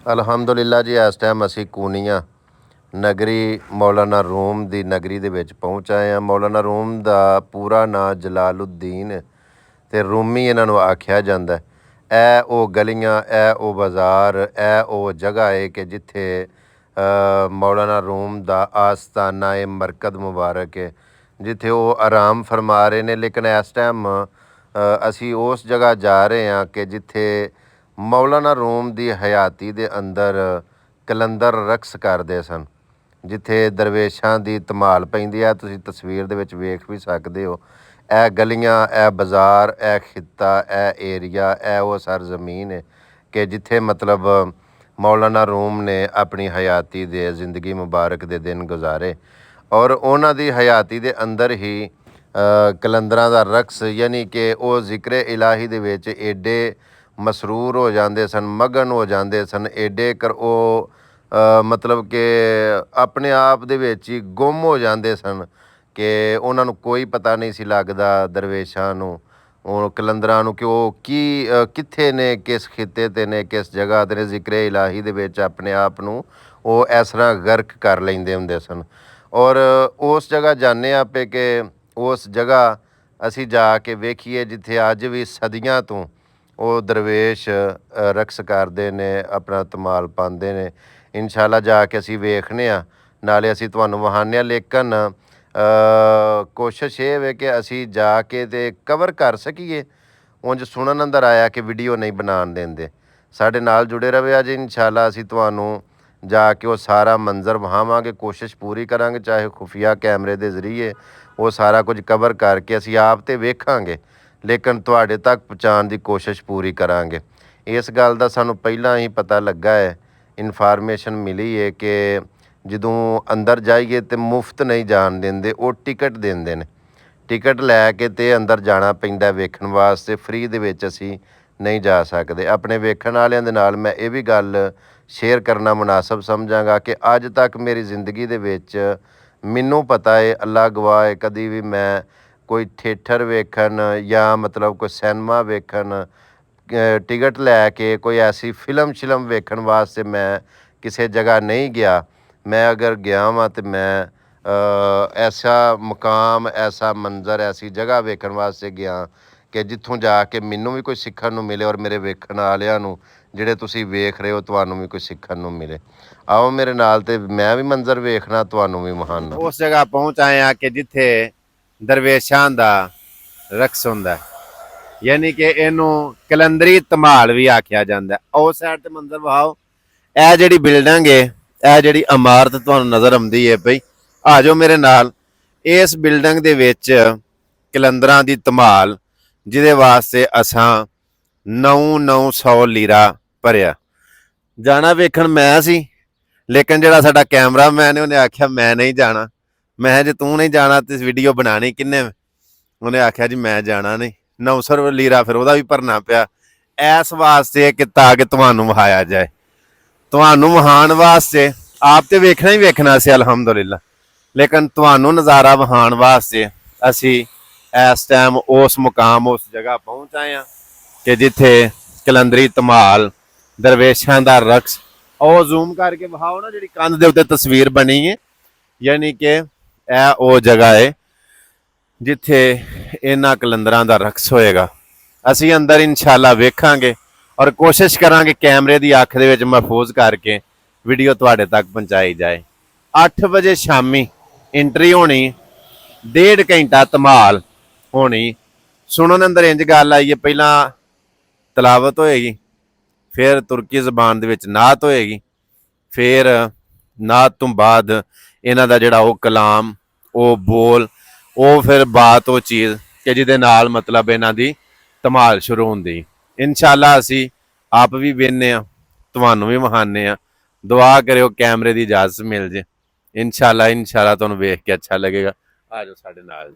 ਅਲਹਮਦੁਲਿਲਾ ਜੀ, ਇਸ ਟਾਈਮ ਅਸੀਂ ਕੂਨੀਆ ਨਗਰੀ ਮੌਲਾਨਾ ਰੂਮ ਦੀ ਨਗਰੀ ਦੇ ਵਿੱਚ ਪਹੁੰਚ ਆਏ ਹਾਂ। ਮੌਲਾਨਾ ਰੂਮ ਦਾ ਪੂਰਾ ਨਾਂ ਜਲਾਲੁਦੀਨ ਤੇ ਰੂਮੀ ਇਹਨਾਂ ਨੂੰ ਆਖਿਆ ਜਾਂਦਾ। ਇਹ ਉਹ ਗਲੀਆਂ, ਇਹ ਉਹ ਬਾਜ਼ਾਰ, ਇਹ ਉਹ ਜਗ੍ਹਾ ਹੈ ਕਿ ਜਿੱਥੇ ਮੌਲਾਨਾ ਰੂਮ ਦਾ ਆਸਤਾਨਾ ਹੈ, ਮਰਕਜ਼ ਮੁਬਾਰਕ ਹੈ, ਜਿੱਥੇ ਉਹ ਆਰਾਮ ਫਰਮਾ ਰਹੇ ਨੇ। ਲੇਕਿਨ ਇਸ ਟਾਈਮ ਅਸੀਂ ਉਸ ਜਗ੍ਹਾ ਜਾ ਰਹੇ ਹਾਂ ਕਿ ਜਿੱਥੇ ਮੌਲਾਨਾ ਰੂਮ ਦੀ ਹਯਾਤੀ ਦੇ ਅੰਦਰ ਕਲੰਦਰ ਰਕਸ ਕਰਦੇ ਸਨ, ਜਿੱਥੇ ਦਰਵੇਸ਼ਾਂ ਦੀ ਧਮਾਲ ਪੈਂਦੀ ਹੈ। ਤੁਸੀਂ ਤਸਵੀਰ ਦੇ ਵਿੱਚ ਵੇਖ ਵੀ ਸਕਦੇ ਹੋ। ਇਹ ਗਲੀਆਂ, ਇਹ ਬਾਜ਼ਾਰ, ਇਹ ਖਿੱਤਾ, ਇਹ ਏਰੀਆ, ਇਹ ਉਹ ਸਰਜ਼ਮੀਨ ਹੈ ਕਿ ਜਿੱਥੇ ਮਤਲਬ ਮੌਲਾਨਾ ਰੂਮ ਨੇ ਆਪਣੀ ਹਯਾਤੀ ਦੇ ਜ਼ਿੰਦਗੀ ਮੁਬਾਰਕ ਦੇ ਦਿਨ ਗੁਜ਼ਾਰੇ। ਔਰ ਉਹਨਾਂ ਦੀ ਹਯਾਤੀ ਦੇ ਅੰਦਰ ਹੀ ਕਲੰਦਰਾਂ ਦਾ ਰਕਸ, ਯਾਨੀ ਕਿ ਉਹ ਜ਼ਿਕਰ ਇਲਾਹੀ ਦੇ ਵਿੱਚ ਏਡੇ ਮਸਰੂਰ ਹੋ ਜਾਂਦੇ ਸਨ, ਮਗਨ ਹੋ ਜਾਂਦੇ ਸਨ, ਏਡੇ ਕਰ ਉਹ ਮਤਲਬ ਕਿ ਆਪਣੇ ਆਪ ਦੇ ਵਿੱਚ ਹੀ ਗੁੰਮ ਹੋ ਜਾਂਦੇ ਸਨ ਕਿ ਉਹਨਾਂ ਨੂੰ ਕੋਈ ਪਤਾ ਨਹੀਂ ਸੀ ਲੱਗਦਾ, ਦਰਵੇਸ਼ਾਂ ਨੂੰ, ਉਹ ਕਲੰਦਰਾਂ ਨੂੰ, ਕਿ ਉਹ ਕਿੱਥੇ ਨੇ, ਕਿਸ ਖਿੱਤੇ 'ਤੇ ਨੇ, ਕਿਸ ਜਗ੍ਹਾ 'ਤੇ ਨੇ। ਜ਼ਿਕਰ ਇਲਾਹੀ ਦੇ ਵਿੱਚ ਆਪਣੇ ਆਪ ਨੂੰ ਉਹ ਇਸ ਤਰ੍ਹਾਂ ਗਰਕ ਕਰ ਲੈਂਦੇ ਹੁੰਦੇ ਸਨ। ਔਰ ਉਸ ਜਗ੍ਹਾ ਜਾਂਦੇ ਆਪੇ ਕਿ ਉਸ ਜਗ੍ਹਾ ਅਸੀਂ ਜਾ ਕੇ ਵੇਖੀਏ ਜਿੱਥੇ ਅੱਜ ਵੀ ਸਦੀਆਂ ਤੋਂ ਉਹ ਦਰਵੇਸ਼ ਰਕਸ ਕਰਦੇ ਨੇ, ਆਪਣਾ ਧਮਾਲ ਪਾਉਂਦੇ ਨੇ। ਇਨਸ਼ਾਅੱਲਾ ਜਾ ਕੇ ਅਸੀਂ ਵੇਖਦੇ ਹਾਂ, ਨਾਲੇ ਅਸੀਂ ਤੁਹਾਨੂੰ ਵਹਾਉਂਦੇ ਹਾਂ। ਲੇਕਿਨ ਕੋਸ਼ਿਸ਼ ਇਹ ਵੇ ਕਿ ਅਸੀਂ ਜਾ ਕੇ ਤੇ ਕਵਰ ਕਰ ਸਕੀਏ। ਉਂਝ ਸੁਣਨ ਅੰਦਰ ਆਇਆ ਕਿ ਵੀਡੀਓ ਨਹੀਂ ਬਣਾਉਣ ਦਿੰਦੇ। ਸਾਡੇ ਨਾਲ ਜੁੜੇ ਰਹੋ। ਅੱਜ ਇਨਸ਼ਾਅੱਲਾ ਅਸੀਂ ਤੁਹਾਨੂੰ ਜਾ ਕੇ ਉਹ ਸਾਰਾ ਮੰਜ਼ਰ ਵਹਾਵਾਂਗੇ, ਕੋਸ਼ਿਸ਼ ਪੂਰੀ ਕਰਾਂਗੇ, ਚਾਹੇ ਖੁਫੀਆ ਕੈਮਰੇ ਦੇ ਜ਼ਰੀਏ ਉਹ ਸਾਰਾ ਕੁਝ ਕਵਰ ਕਰਕੇ ਅਸੀਂ ਆਪ ਤੇ ਵੇਖਾਂਗੇ, ਲੇਕਿਨ ਤੁਹਾਡੇ ਤੱਕ ਪਹੁੰਚਾਉਣ ਦੀ ਕੋਸ਼ਿਸ਼ ਪੂਰੀ ਕਰਾਂਗੇ। ਇਸ ਗੱਲ ਦਾ ਸਾਨੂੰ ਪਹਿਲਾਂ ਹੀ ਪਤਾ ਲੱਗਾ ਹੈ, ਇਨਫਾਰਮੇਸ਼ਨ ਮਿਲੀ ਹੈ ਕਿ ਜਦੋਂ ਅੰਦਰ ਜਾਈਏ ਤਾਂ ਮੁਫਤ ਨਹੀਂ ਜਾਣ ਦਿੰਦੇ, ਉਹ ਟਿਕਟ ਦਿੰਦੇ ਨੇ। ਟਿਕਟ ਲੈ ਕੇ ਤੇ ਅੰਦਰ ਜਾਣਾ ਪੈਂਦਾ ਵੇਖਣ ਵਾਸਤੇ, ਫ੍ਰੀ ਦੇ ਵਿੱਚ ਅਸੀਂ ਨਹੀਂ ਜਾ ਸਕਦੇ। ਆਪਣੇ ਵੇਖਣ ਵਾਲਿਆਂ ਦੇ ਨਾਲ ਮੈਂ ਇਹ ਵੀ ਗੱਲ ਸ਼ੇਅਰ ਕਰਨਾ ਮੁਨਾਸਬ ਸਮਝਾਂਗਾ ਕਿ ਅੱਜ ਤੱਕ ਮੇਰੀ ਜ਼ਿੰਦਗੀ ਦੇ ਵਿੱਚ ਮੈਨੂੰ ਪਤਾ ਹੈ, ਅੱਲਾ ਗਵਾਹ ਹੈ, ਕਦੀ ਵੀ ਮੈਂ ਕੋਈ ਥੀਏਟਰ ਵੇਖਣ ਜਾਂ ਮਤਲਬ ਕੋਈ ਸਿਨੇਮਾ ਵੇਖਣ ਟਿਕਟ ਲੈ ਕੇ ਕੋਈ ਐਸੀ ਫਿਲਮ ਵੇਖਣ ਵਾਸਤੇ ਮੈਂ ਕਿਸੇ ਜਗ੍ਹਾ ਨਹੀਂ ਗਿਆ। ਮੈਂ ਅਗਰ ਗਿਆ ਵਾਂ ਤਾਂ ਮੈਂ ਐਸਾ ਮੁਕਾਮ, ਐਸਾ ਮੰਜ਼ਰ, ਐਸੀ ਜਗ੍ਹਾ ਵੇਖਣ ਵਾਸਤੇ ਗਿਆ ਕਿ ਜਿੱਥੋਂ ਜਾ ਕੇ ਮੈਨੂੰ ਵੀ ਕੋਈ ਸਿੱਖਣ ਨੂੰ ਮਿਲੇ ਔਰ ਮੇਰੇ ਵੇਖਣ ਵਾਲਿਆਂ ਨੂੰ, ਜਿਹੜੇ ਤੁਸੀਂ ਵੇਖ ਰਹੇ ਹੋ, ਤੁਹਾਨੂੰ ਵੀ ਕੋਈ ਸਿੱਖਣ ਨੂੰ ਮਿਲੇ। ਆਓ ਮੇਰੇ ਨਾਲ ਤੇ ਮੈਂ ਵੀ ਮੰਜ਼ਰ ਵੇਖਣਾ, ਤੁਹਾਨੂੰ ਵੀ ਮਹਾਨਾ। ਉਸ ਜਗ੍ਹਾ ਪਹੁੰਚ ਆਏ ਆ ਕਿ ਜਿੱਥੇ ਦਰਵੇਸ਼ਾਂ ਦਾ ਰਕਸ ਹੁੰਦਾ, ਯਾਨੀ ਕਿ ਇਹਨੂੰ ਕਲੰਦਰੀ ਧਮਾਲ ਵੀ ਆਖਿਆ ਜਾਂਦਾ। ਉਸ ਸਾਈਡ ਤੇ ਮੰਜ਼ਰ ਵਹਾਓ। ਇਹ ਜਿਹੜੀ ਬਿਲਡਿੰਗ ਹੈ, ਇਹ ਜਿਹੜੀ ਇਮਾਰਤ ਤੁਹਾਨੂੰ ਨਜ਼ਰ ਆਉਂਦੀ ਹੈ ਪਈ, ਆ ਜਾਓ ਮੇਰੇ ਨਾਲ। ਇਸ ਬਿਲਡਿੰਗ ਦੇ ਵਿੱਚ ਕਲੰਦਰਾਂ ਦੀ ਧਮਾਲ, ਜਿਹਦੇ ਵਾਸਤੇ ਅਸਾਂ 900 ਲੀਰਾ ਭਰਿਆ। ਜਾਣਾ ਵੇਖਣ ਮੈਂ ਸੀ, ਲੇਕਿਨ ਜਿਹੜਾ ਸਾਡਾ ਕੈਮਰਾਮੈਨ ਹੈ ਉਹਨੇ ਆਖਿਆ ਮੈਂ ਨਹੀਂ ਜਾਣਾ। ਮੈਂ ਜੇ ਤੂੰ ਨਹੀਂ ਜਾਣਾ ਤੇ ਵੀਡੀਓ ਬਣਾਣੀ ਕਿੰਨੇ? ਉਹਨੇ ਆਖਿਆ ਜੀ ਮੈਂ ਜਾਣਾ ਨਹੀਂ। 900 ਲੀਰਾ ਫਿਰ ਉਹਦਾ ਵੀ ਭਰਨਾ ਪਿਆ, ਇਸ ਵਾਸਤੇ ਕਿ ਤਾਂ ਕਿ ਤੁਹਾਨੂੰ ਵਹਾਇਆ ਜਾਏ, ਤੁਹਾਨੂੰ ਵਹਾਉਣ ਵਾਸਤੇ। ਆਪ ਤੇ ਵੇਖਣਾ ਹੀ ਵੇਖਣਾ ਸੀ ਅਲਹਮਦੁਲਿਲਾ, ਲੇਕਿਨ ਤੁਹਾਨੂੰ ਨਜ਼ਾਰਾ ਵਹਾਉਣ ਵਾਸਤੇ ਅਸੀਂ ਇਸ ਟਾਈਮ ਉਸ ਮੁਕਾਮ, ਉਸ ਜਗ੍ਹਾ ਪਹੁੰਚ ਆਏ ਹਾਂ ਕਿ ਜਿੱਥੇ ਕਲੰਦਰੀ ਧਮਾਲ, ਦਰਵੇਸ਼ਾਂ ਦਾ ਰਕਸ। ਉਹ ਜ਼ੂਮ ਕਰਕੇ ਵਹਾਓ ਨਾ, ਜਿਹੜੀ ਕੰਧ ਦੇ ਉੱਤੇ ਤਸਵੀਰ ਬਣੀ ਹੈ, ਯਾਨੀ ਕਿ ਇਹ ਉਹ ਜਗ੍ਹਾ ਹੈ ਜਿੱਥੇ ਇਹਨਾਂ ਕਲੰਦਰਾਂ ਦਾ ਰਕਸ ਹੋਏਗਾ। ਅਸੀਂ ਅੰਦਰ ਇਨਸ਼ਾਅੱਲਾ ਵੇਖਾਂਗੇ ਔਰ ਕੋਸ਼ਿਸ਼ ਕਰਾਂਗੇ ਕੈਮਰੇ ਦੀ ਅੱਖ ਦੇ ਵਿੱਚ ਮਹਿਫੂਜ਼ ਕਰਕੇ ਵੀਡੀਓ ਤੁਹਾਡੇ ਤੱਕ ਪਹੁੰਚਾਈ ਜਾਏ। 8 ਵਜੇ ਸ਼ਾਮੀ ਐਂਟਰੀ ਹੋਣੀ, 1.5 ਘੰਟਾ ਧਮਾਲ ਹੋਣੀ। ਸੁਣਨ ਅੰਦਰ ਇੰਜ ਗੱਲ ਆਈ ਹੈ, ਪਹਿਲਾਂ ਤਲਾਵਤ ਹੋਏਗੀ, ਫਿਰ ਤੁਰਕੀ ਜ਼ਬਾਨ ਦੇ ਵਿੱਚ ਨਾਤ ਹੋਏਗੀ, ਫਿਰ ਨਾਤ ਤੋਂ ਬਾਅਦ ਇਹਨਾਂ ਦਾ ਜਿਹੜਾ ਉਹ ਕਲਾਮ, ਉਹ ਬੋਲ, ਉਹ ਫਿਰ ਬਾਤ, ਉਹ ਚੀਜ਼ ਕਿ ਜਿਹਦੇ ਨਾਲ ਮਤਲਬ ਇਹਨਾਂ ਦੀ ਧਮਾਲ ਸ਼ੁਰੂ ਹੁੰਦੀ। ਇਨਸ਼ਾਅੱਲਾ ਅਸੀਂ ਆਪ ਵੀ ਵੇਖਦੇ ਹਾਂ, ਤੁਹਾਨੂੰ ਵੀ ਵਹਾਉਂਦੇ ਹਾਂ। ਦੁਆ ਕਰਿਓ ਕੈਮਰੇ ਦੀ ਇਜਾਜ਼ਤ ਮਿਲ ਜੇ। ਇਨਸ਼ਾਅੱਲਾ ਤੁਹਾਨੂੰ ਵੇਖ ਕੇ ਅੱਛਾ ਲੱਗੇਗਾ। ਆ ਜਾਓ ਸਾਡੇ ਨਾਲ।